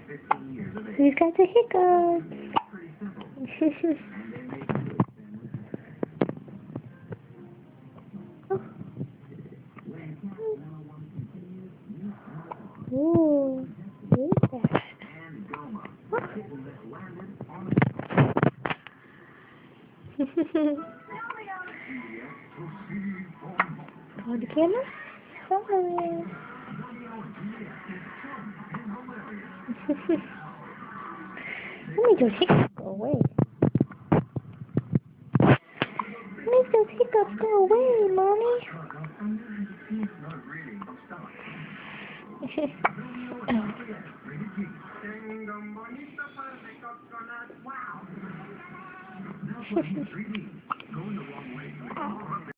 He's got the hiccups. Ooh, who's that? On the camera? Sorry. Let me those hiccups go away. Make those hiccups go away, Mommy.